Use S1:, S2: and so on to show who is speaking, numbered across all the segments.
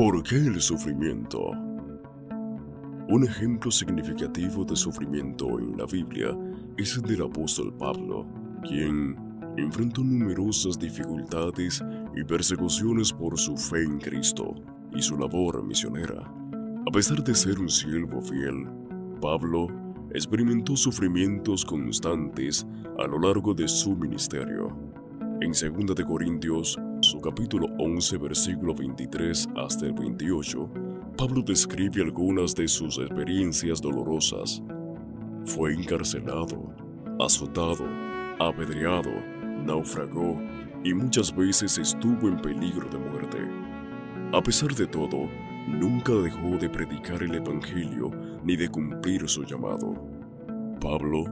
S1: ¿Por qué el sufrimiento? Un ejemplo significativo de sufrimiento en la Biblia es el del apóstol Pablo, quien enfrentó numerosas dificultades y persecuciones por su fe en Cristo y su labor misionera. A pesar de ser un siervo fiel, Pablo experimentó sufrimientos constantes a lo largo de su ministerio. En 2 de Corintios, su capítulo 11, versículo 23 hasta el 28, Pablo describe algunas de sus experiencias dolorosas. Fue encarcelado, azotado, apedreado, naufragó y muchas veces estuvo en peligro de muerte. A pesar de todo, nunca dejó de predicar el evangelio ni de cumplir su llamado. Pablo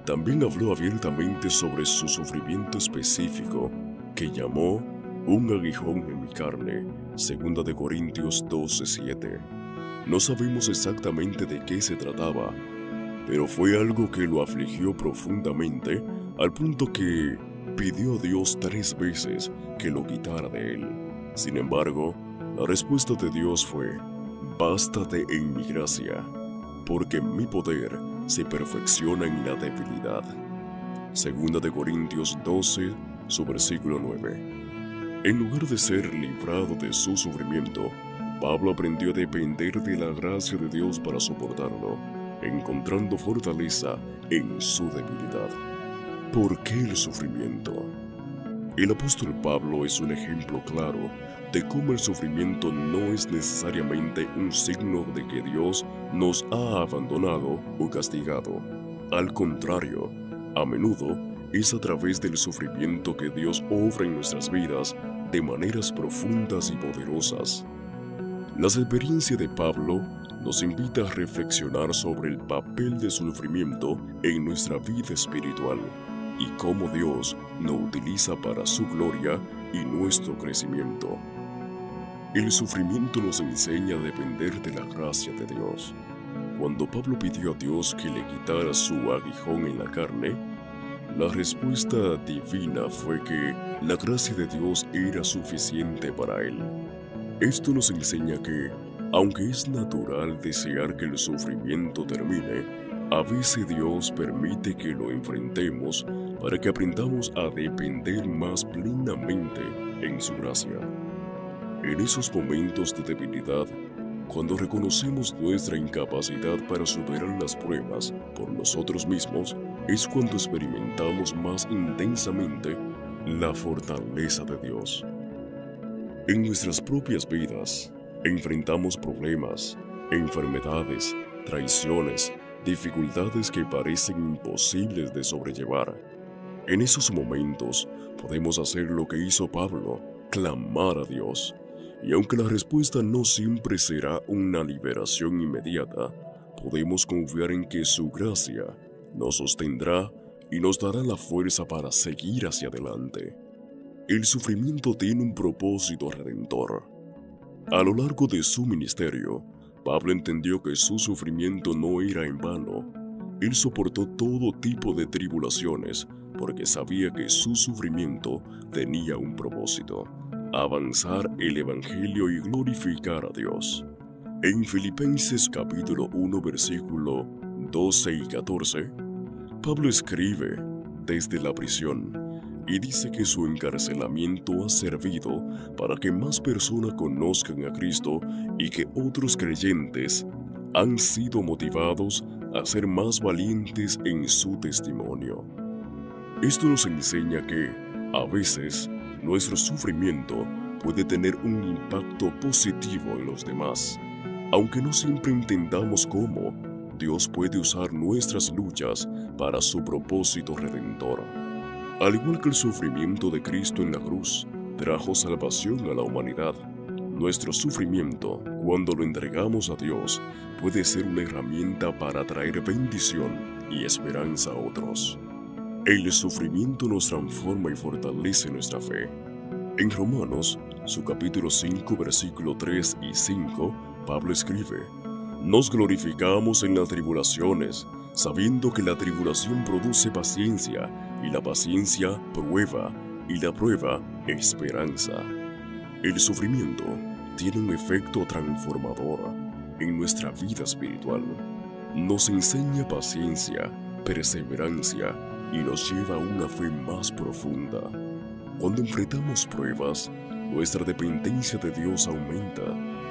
S1: también habló abiertamente sobre su sufrimiento específico, que llamó un aguijón en mi carne, 2 de Corintios 12:7. No sabemos exactamente de qué se trataba, pero fue algo que lo afligió profundamente al punto que pidió a Dios 3 veces que lo quitara de él. Sin embargo, la respuesta de Dios fue: bástate en mi gracia, porque mi poder se perfecciona en la debilidad. 2 de Corintios 12, su versículo 9. En lugar de ser librado de su sufrimiento, Pablo aprendió a depender de la gracia de Dios para soportarlo, encontrando fortaleza en su debilidad. ¿Por qué el sufrimiento? El apóstol Pablo es un ejemplo claro de cómo el sufrimiento no es necesariamente un signo de que Dios nos ha abandonado o castigado. Al contrario, a menudo es a través del sufrimiento que Dios obra en nuestras vidas de maneras profundas y poderosas. La experiencia de Pablo nos invita a reflexionar sobre el papel del sufrimiento en nuestra vida espiritual y cómo Dios lo utiliza para su gloria y nuestro crecimiento. El sufrimiento nos enseña a depender de la gracia de Dios. Cuando Pablo pidió a Dios que le quitara su aguijón en la carne, la respuesta divina fue que la gracia de Dios era suficiente para él. Esto nos enseña que, aunque es natural desear que el sufrimiento termine, a veces Dios permite que lo enfrentemos para que aprendamos a depender más plenamente en su gracia. En esos momentos de debilidad, cuando reconocemos nuestra incapacidad para superar las pruebas por nosotros mismos, es cuando experimentamos más intensamente la fortaleza de Dios. En nuestras propias vidas, enfrentamos problemas, enfermedades, traiciones, dificultades que parecen imposibles de sobrellevar. En esos momentos, podemos hacer lo que hizo Pablo, clamar a Dios. Y aunque la respuesta no siempre será una liberación inmediata, podemos confiar en que su gracia nos sostendrá y nos dará la fuerza para seguir hacia adelante. El sufrimiento tiene un propósito redentor. A lo largo de su ministerio, Pablo entendió que su sufrimiento no era en vano. Él soportó todo tipo de tribulaciones porque sabía que su sufrimiento tenía un propósito: avanzar el evangelio y glorificar a Dios. En Filipenses capítulo 1, versículo 12 y 14, Pablo escribe desde la prisión y dice que su encarcelamiento ha servido para que más personas conozcan a Cristo y que otros creyentes han sido motivados a ser más valientes en su testimonio. Esto nos enseña que, a veces, nuestro sufrimiento puede tener un impacto positivo en los demás. Aunque no siempre entendamos cómo, Dios puede usar nuestras luchas para su propósito redentor. Al igual que el sufrimiento de Cristo en la cruz trajo salvación a la humanidad, nuestro sufrimiento, cuando lo entregamos a Dios, puede ser una herramienta para traer bendición y esperanza a otros. El sufrimiento nos transforma y fortalece nuestra fe. En Romanos, su capítulo 5, versículo 3 y 5, Pablo escribe: Nos glorificamos en las tribulaciones, sabiendo que la tribulación produce paciencia, y la paciencia prueba, y la prueba esperanza. El sufrimiento tiene un efecto transformador en nuestra vida espiritual. Nos enseña paciencia, perseverancia y nos lleva a una fe más profunda. Cuando enfrentamos pruebas, nuestra dependencia de Dios aumenta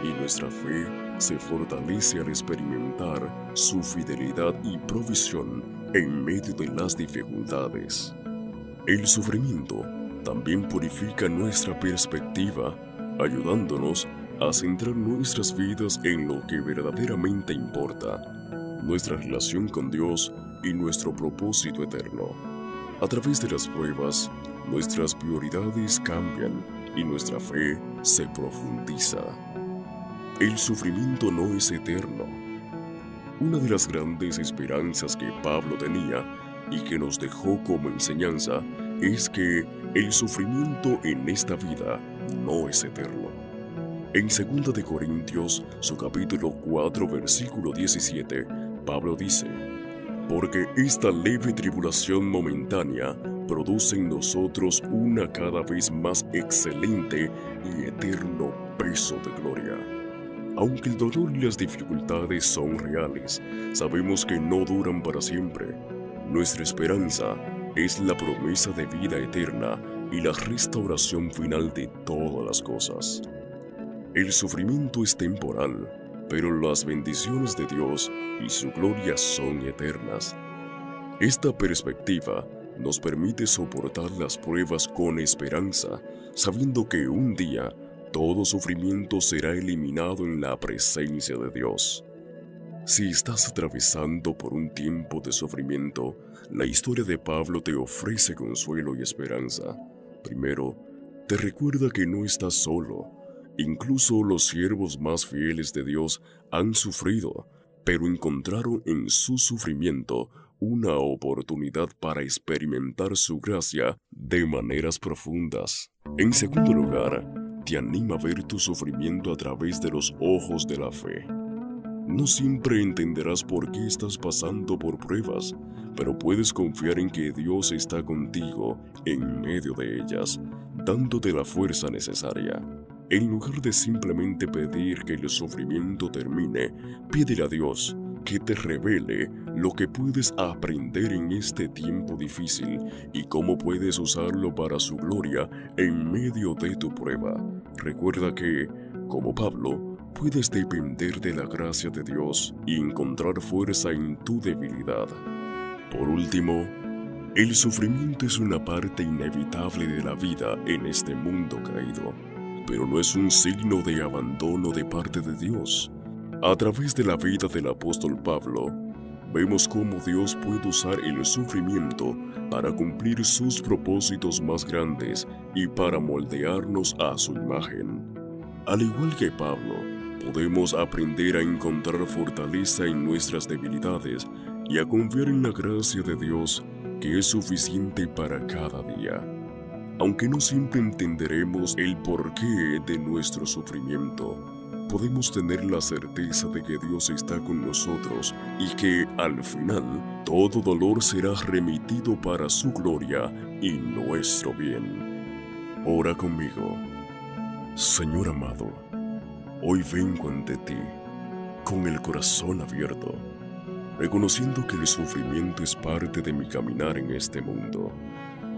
S1: y nuestra fe se fortalece al experimentar su fidelidad y provisión en medio de las dificultades. El sufrimiento también purifica nuestra perspectiva, ayudándonos a centrar nuestras vidas en lo que verdaderamente importa, nuestra relación con Dios y nuestro propósito eterno. A través de las pruebas, nuestras prioridades cambian y nuestra fe se profundiza. El sufrimiento no es eterno. Una de las grandes esperanzas que Pablo tenía y que nos dejó como enseñanza es que el sufrimiento en esta vida no es eterno. En 2 de Corintios, su capítulo 4, versículo 17, Pablo dice: porque esta leve tribulación momentánea produce en nosotros una cada vez más excelente y eterno peso de gloria. Aunque el dolor y las dificultades son reales, sabemos que no duran para siempre. Nuestra esperanza es la promesa de vida eterna y la restauración final de todas las cosas. El sufrimiento es temporal, pero las bendiciones de Dios y su gloria son eternas. Esta perspectiva nos permite soportar las pruebas con esperanza, sabiendo que un día todo sufrimiento será eliminado en la presencia de Dios. Si estás atravesando por un tiempo de sufrimiento, la historia de Pablo te ofrece consuelo y esperanza. Primero, te recuerda que no estás solo. Incluso los siervos más fieles de Dios han sufrido, pero encontraron en su sufrimiento una oportunidad para experimentar su gracia de maneras profundas. En segundo lugar, te anima a ver tu sufrimiento a través de los ojos de la fe. No siempre entenderás por qué estás pasando por pruebas, pero puedes confiar en que Dios está contigo en medio de ellas, dándote la fuerza necesaria. En lugar de simplemente pedir que el sufrimiento termine, pídele a Dios que te revele lo que puedes aprender en este tiempo difícil y cómo puedes usarlo para su gloria en medio de tu prueba. Recuerda que, como Pablo, puedes depender de la gracia de Dios y encontrar fuerza en tu debilidad. Por último, el sufrimiento es una parte inevitable de la vida en este mundo caído, pero no es un signo de abandono de parte de Dios. A través de la vida del apóstol Pablo, vemos cómo Dios puede usar el sufrimiento para cumplir sus propósitos más grandes y para moldearnos a su imagen. Al igual que Pablo, podemos aprender a encontrar fortaleza en nuestras debilidades y a confiar en la gracia de Dios, que es suficiente para cada día. Aunque no siempre entenderemos el porqué de nuestro sufrimiento, podemos tener la certeza de que Dios está con nosotros y que, al final, todo dolor será remitido para su gloria y nuestro bien. Ora conmigo. Señor amado, hoy vengo ante ti con el corazón abierto, reconociendo que el sufrimiento es parte de mi caminar en este mundo.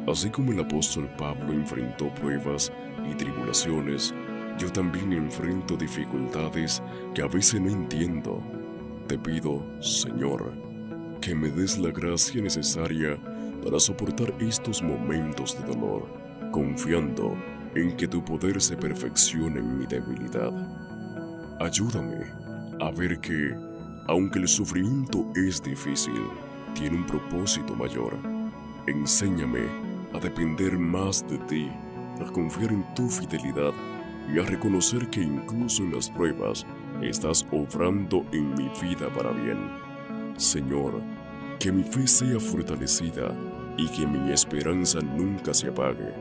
S1: Así como el apóstol Pablo enfrentó pruebas y tribulaciones, yo también enfrento dificultades que a veces no entiendo. Te pido, Señor, que me des la gracia necesaria para soportar estos momentos de dolor, confiando en que tu poder se perfeccione en mi debilidad. Ayúdame a ver que, aunque el sufrimiento es difícil, tiene un propósito mayor. Enséñame a depender más de ti, a confiar en tu fidelidad y a reconocer que incluso en las pruebas estás obrando en mi vida para bien. Señor, que mi fe sea fortalecida y que mi esperanza nunca se apague,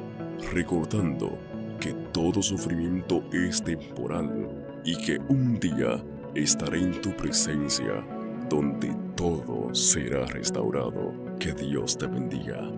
S1: recordando que todo sufrimiento es temporal y que un día estaré en tu presencia, donde todo será restaurado. Que Dios te bendiga.